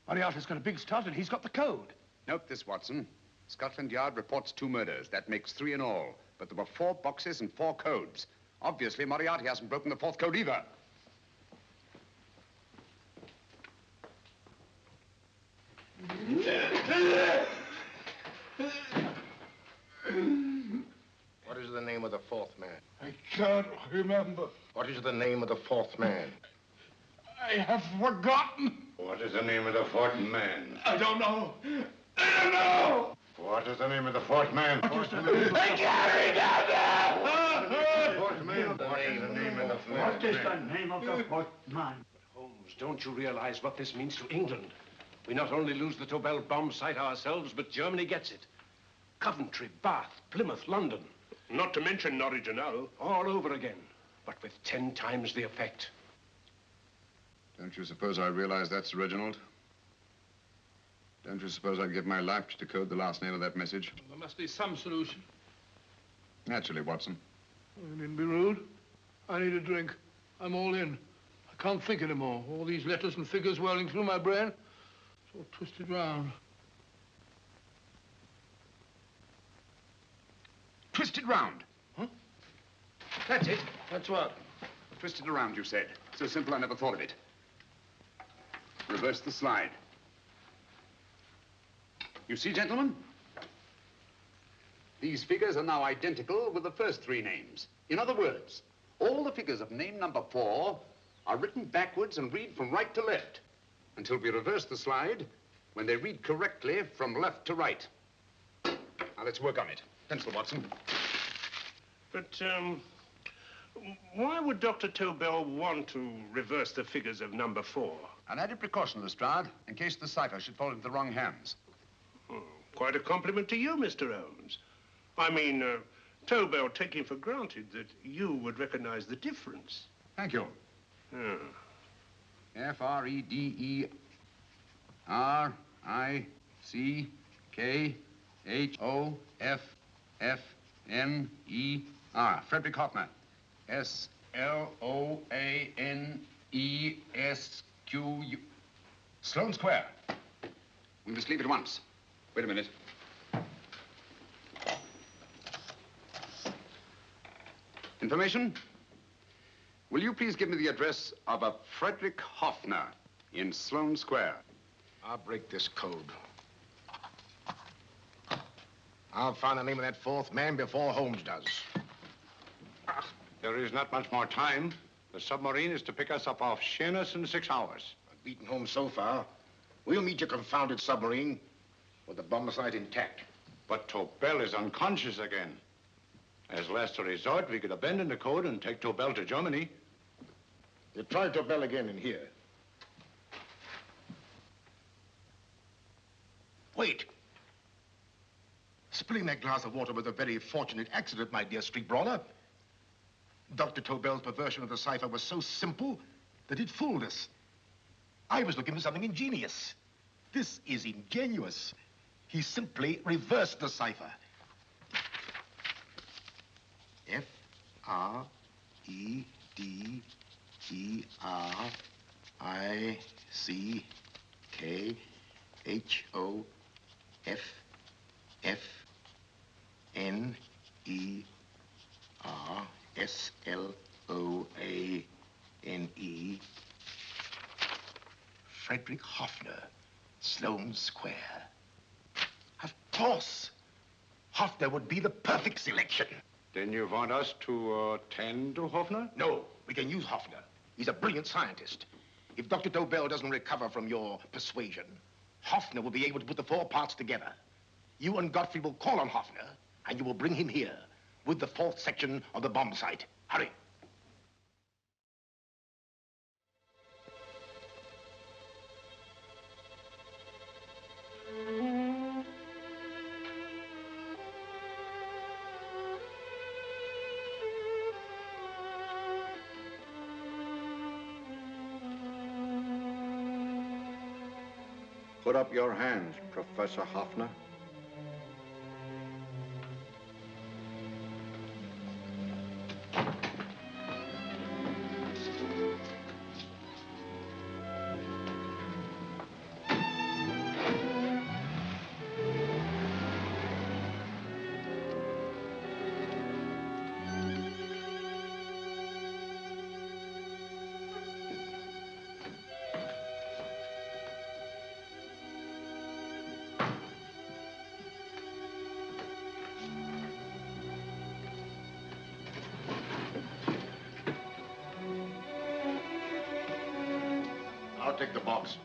Moriarty's got a big start and he's got the code. Note this, Watson. Scotland Yard reports 2 murders. That makes 3 in all. But there were 4 boxes and 4 codes. Obviously, Moriarty hasn't broken the 4th code either. What is the name of the 4th man? I can't remember. What is the name of the 4th man? I have forgotten. What is the name of the 4th man? I don't know. I don't know. What is the name of the 4th man? I can't remember. 4th man. What is the name of the 4th man? What is the name of the 4th man? Holmes, don't you realize what this means to England? We not only lose the Tobel bomb site ourselves, but Germany gets it. Coventry, Bath, Plymouth, London. Not to mention Norwich and Hull. All over again, but with 10 times the effect. Don't you suppose I realize that's Reginald? Don't you suppose I'd give my life to decode the last name of that message? There must be some solution. Naturally, Watson. You needn't be rude. I need a drink. I'm all in. I can't think anymore. All these letters and figures whirling through my brain. It's all twisted round. Twisted round. Huh? That's it. That's what? Twisted around, you said. So simple, I never thought of it. Reverse the slide. You see, gentlemen? These figures are now identical with the first 3 names. In other words, all the figures of name number 4 are written backwards and read from right to left until we reverse the slide when they read correctly from left to right. Now, let's work on it. Pencil, Watson. But, Why would Dr. Tobel want to reverse the figures of number 4? An added precaution, Lestrade, in case the cipher should fall into the wrong hands. Oh, quite a compliment to you, Mr. Holmes. I mean, Tobel taking for granted that you would recognize the difference. Thank you. Oh. Frederick-Hoffner. Frederick Hoffner. S-L-O-A-N-E-S-Q-U. Sloane Square. We must leave at once. Wait a minute. Information? Will you please give me the address of a Frederick Hoffner in Sloane Square? I'll break this code. I'll find the name of that fourth man before Holmes does. There is not much more time. The submarine is to pick us up off Sheerness in 6 hours. I've beaten Holmes so far. We'll meet your confounded submarine with the bomb site intact. But Tobel is unconscious again. As last resort, we could abandon the code and take Tobel to Germany. You try Tobel again in here. Wait. Spilling that glass of water was a very fortunate accident, my dear street brawler. Dr. Tobel's perversion of the cipher was so simple that it fooled us. I was looking for something ingenious. This is ingenuous. He simply reversed the cipher. F-R-E-D-E-R-I-C-K-H-O-F-N-E-R-S-L-O-A-N-E. Frederick Hoffner, Sloane Square. Of course. Hoffner would be the perfect selection. Then you want us to tend to Hoffner? No, we can use Hoffner. He's a brilliant scientist. If Dr. Tobel doesn't recover from your persuasion, Hoffner will be able to put the 4 parts together. You and Godfrey will call on Hoffner, and you will bring him here with the 4th section of the bomb site. Hurry. Put up your hands, Professor Hoffner. I'll take the box.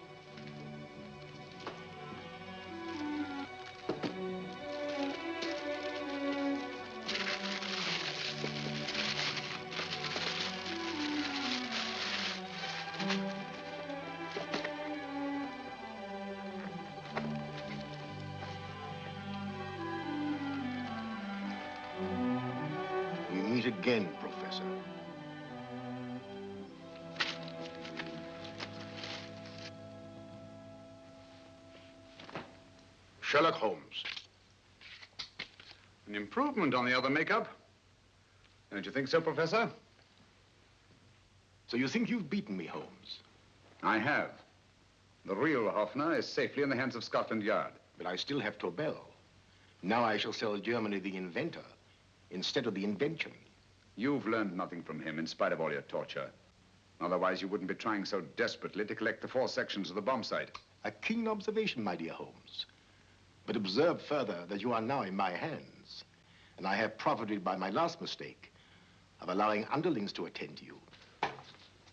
We meet again, Professor. Sherlock Holmes. An improvement on the other makeup. Don't you think so, Professor? So you think you've beaten me, Holmes? I have. The real Hoffner is safely in the hands of Scotland Yard. But I still have Tobel. Now I shall sell Germany the inventor instead of the invention. You've learned nothing from him in spite of all your torture. Otherwise, you wouldn't be trying so desperately to collect the 4 sections of the bomb site. A keen observation, my dear Holmes. But observe further that you are now in my hands, and I have profited by my last mistake of allowing underlings to attend to you.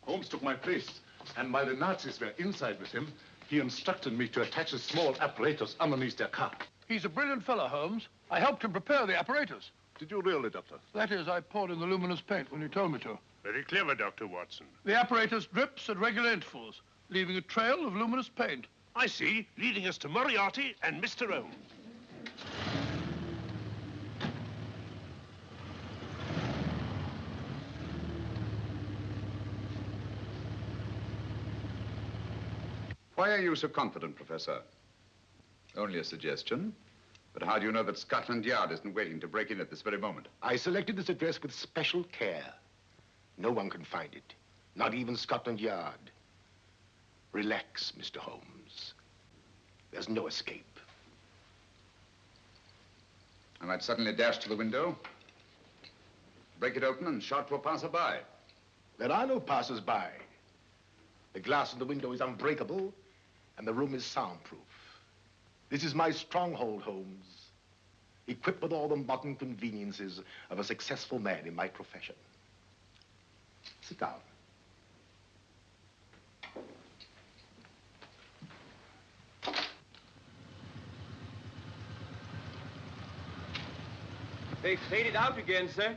Holmes took my place, and while the Nazis were inside with him, he instructed me to attach a small apparatus underneath their car. He's a brilliant fellow, Holmes. I helped him prepare the apparatus. Did you really, Doctor? That is, I poured in the luminous paint when you told me to. Very clever, Dr. Watson. The apparatus drips at regular intervals, leaving a trail of luminous paint. I see, leading us to Moriarty and Mr. Holmes. Why are you so confident, Professor? Only a suggestion. But how do you know that Scotland Yard isn't waiting to break in at this very moment? I selected this address with special care. No one can find it, not even Scotland Yard. Relax, Mr. Holmes. There's no escape. I might suddenly dash to the window, break it open, and shout to a passerby. There are no passers-by. The glass in the window is unbreakable, and the room is soundproof. This is my stronghold, Holmes, equipped with all the modern conveniences of a successful man in my profession. Sit down. They faded out again, sir.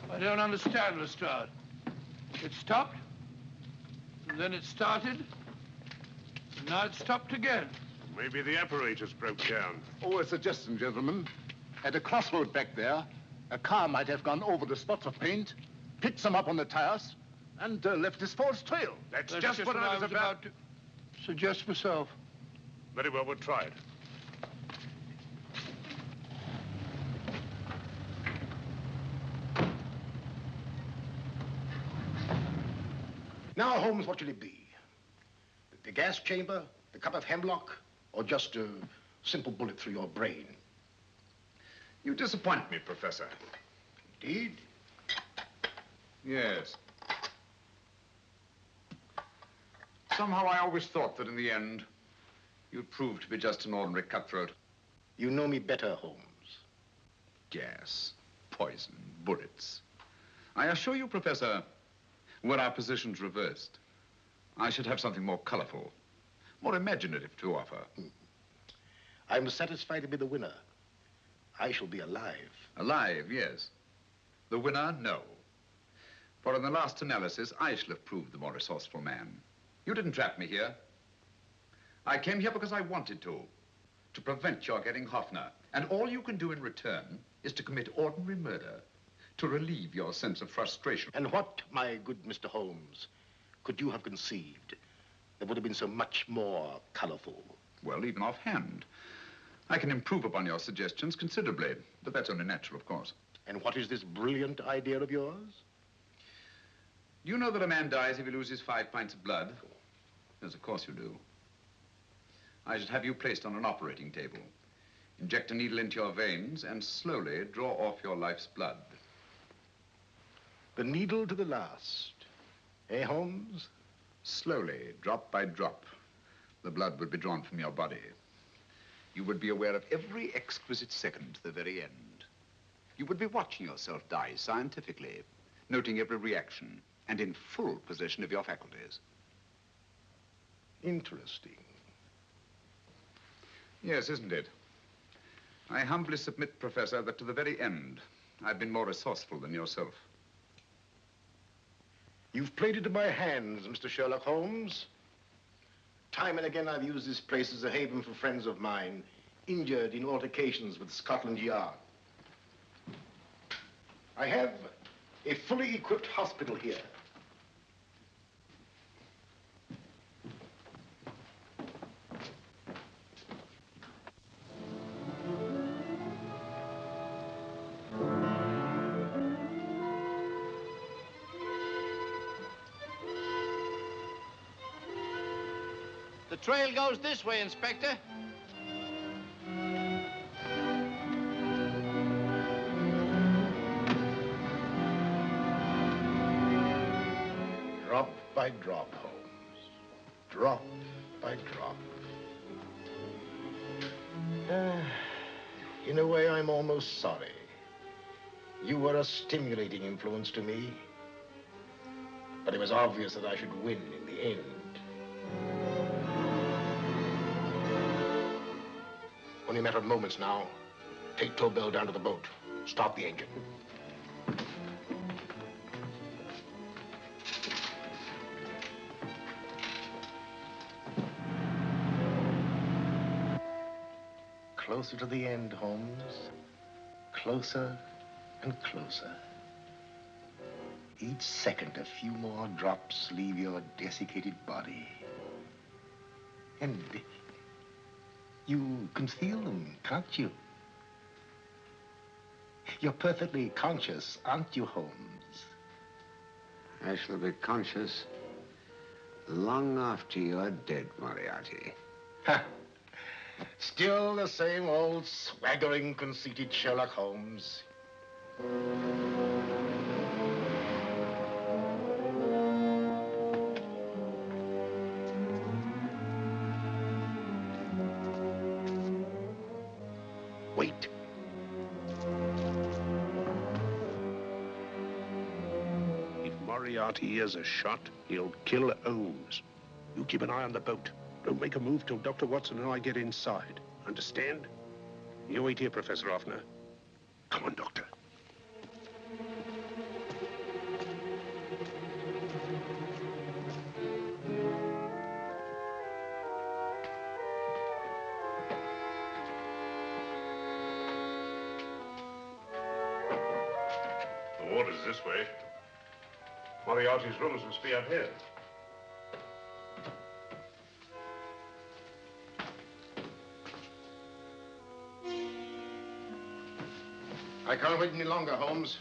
I don't understand, Lestrade. It stopped, and then it started, and now it stopped again. Maybe the apparatus broke down. Oh, a suggestion, gentlemen. At a crossroad back there, a car might have gone over the spots of paint, picked some up on the tires, and left this false trail. That's just what I was about to suggest myself. Very well, we'll try it. Now, Holmes, what should it be? The gas chamber, the cup of hemlock, or just a simple bullet through your brain? You disappoint me, Professor. Indeed? Yes. Somehow I always thought that in the end, you'd prove to be just an ordinary cutthroat. You know me better, Holmes. Gas, poison, bullets. I assure you, Professor, were our positions reversed, I should have something more colorful, more imaginative to offer. I'm satisfied to be the winner. I shall be alive. Alive, yes. The winner, no. For in the last analysis, I shall have proved the more resourceful man. You didn't trap me here. I came here because I wanted to prevent your getting Hoffner. And all you can do in return is to commit ordinary murder, to relieve your sense of frustration. And what, my good Mr. Holmes, could you have conceived that would have been so much more colorful? Well, even offhand, I can improve upon your suggestions considerably, but that's only natural, of course. And what is this brilliant idea of yours? Do you know that a man dies if he loses 5 pints of blood? Yes, of course you do. I should have you placed on an operating table, inject a needle into your veins, and slowly draw off your life's blood. The needle to the last. Eh, Holmes? Slowly, drop by drop, the blood would be drawn from your body. You would be aware of every exquisite second to the very end. You would be watching yourself die scientifically, noting every reaction, and in full possession of your faculties. Interesting. Yes, isn't it? I humbly submit, Professor, that to the very end, I've been more resourceful than yourself. You've played into my hands, Mr. Sherlock Holmes. Time and again, I've used this place as a haven for friends of mine, injured in altercations with Scotland Yard. I have a fully equipped hospital here. The trail goes this way, Inspector. Drop by drop, Holmes. Drop by drop. In a way, I'm almost sorry. You were a stimulating influence to me. But it was obvious that I should win in the end. Only a matter of moments now. Take Tobel down to the boat. Start the engine. Closer to the end, Holmes. Closer and closer. Each second, a few more drops leave your desiccated body. And you can feel them, can't you? You're perfectly conscious, aren't you, Holmes? I shall be conscious long after you're dead, Moriarty. Ha! Still the same old swaggering, conceited Sherlock Holmes. Wait. If Moriarty hears a shot, he'll kill Holmes. You keep an eye on the boat. Don't make a move till Dr. Watson and I get inside. Understand? You wait here, Professor Offner. Come on, Doctor. The water's this way. Moriarty's rooms must be up here. I can't wait any longer, Holmes.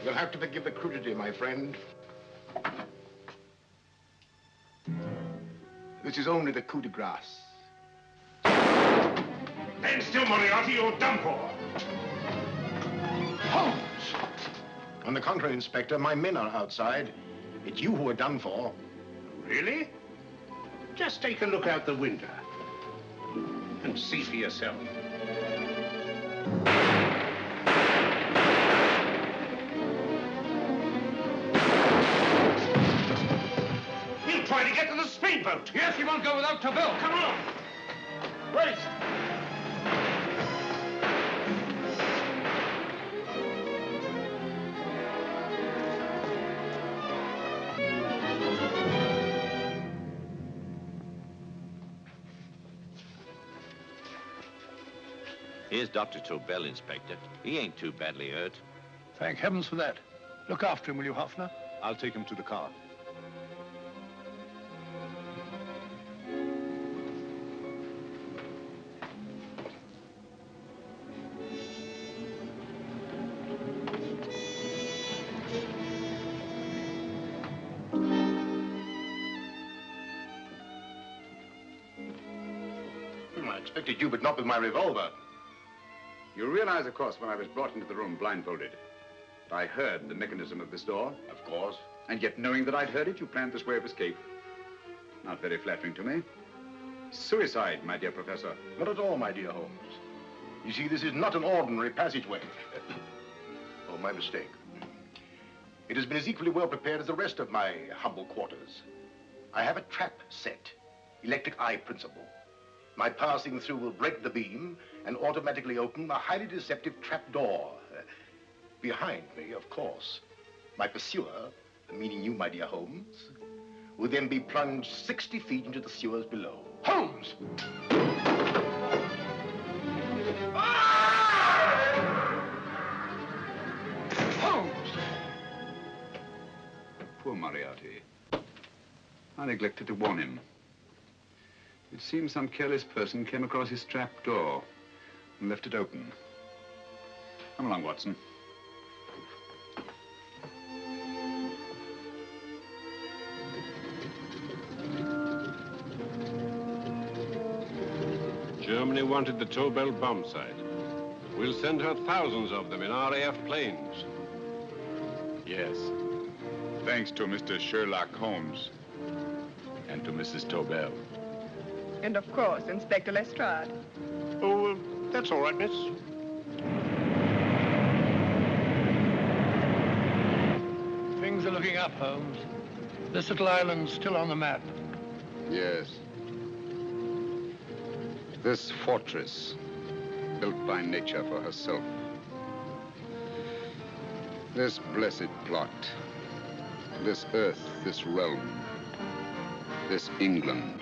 You'll have to forgive the crudity, my friend. This is only the coup de grace. Stand still, Moriarty, you're done for. Holmes! On the contrary, Inspector, my men are outside. It's you who are done for. Really? Just take a look out the window and see for yourself. He'll try to get to the speedboat. Yes, he won't go without Tobel. Come on. Right. Here's Dr. Tobel, Inspector. He ain't too badly hurt. Thank heavens for that. Look after him, will you, Hoffner? I'll take him to the car. I expected you, but not with my revolver. You realize, of course, when I was brought into the room blindfolded, that I heard the mechanism of this door? Of course. And yet, knowing that I'd heard it, you planned this way of escape. Not very flattering to me. Suicide, my dear Professor. Not at all, my dear Holmes. You see, this is not an ordinary passageway. Oh, my mistake. It has been as equally well prepared as the rest of my humble quarters. I have a trap set, electric eye principle. My passing through will break the beam and automatically open a highly deceptive trap door. Behind me, of course, my pursuer, meaning you, my dear Holmes, will then be plunged 60 feet into the sewers below. Holmes! Holmes! Poor Moriarty. I neglected to warn him. It seems some careless person came across his trap door and left it open. Come along, Watson. Germany wanted the Tobel bomb site. We'll send her thousands of them in RAF planes. Yes. Thanks to Mr. Sherlock Holmes and to Mrs. Tobel. And of course, Inspector Lestrade. Oh, that's all right, miss. Things are looking up, Holmes. This little island's still on the map. Yes. This fortress, built by nature for herself. This blessed plot. This earth, this realm. This England.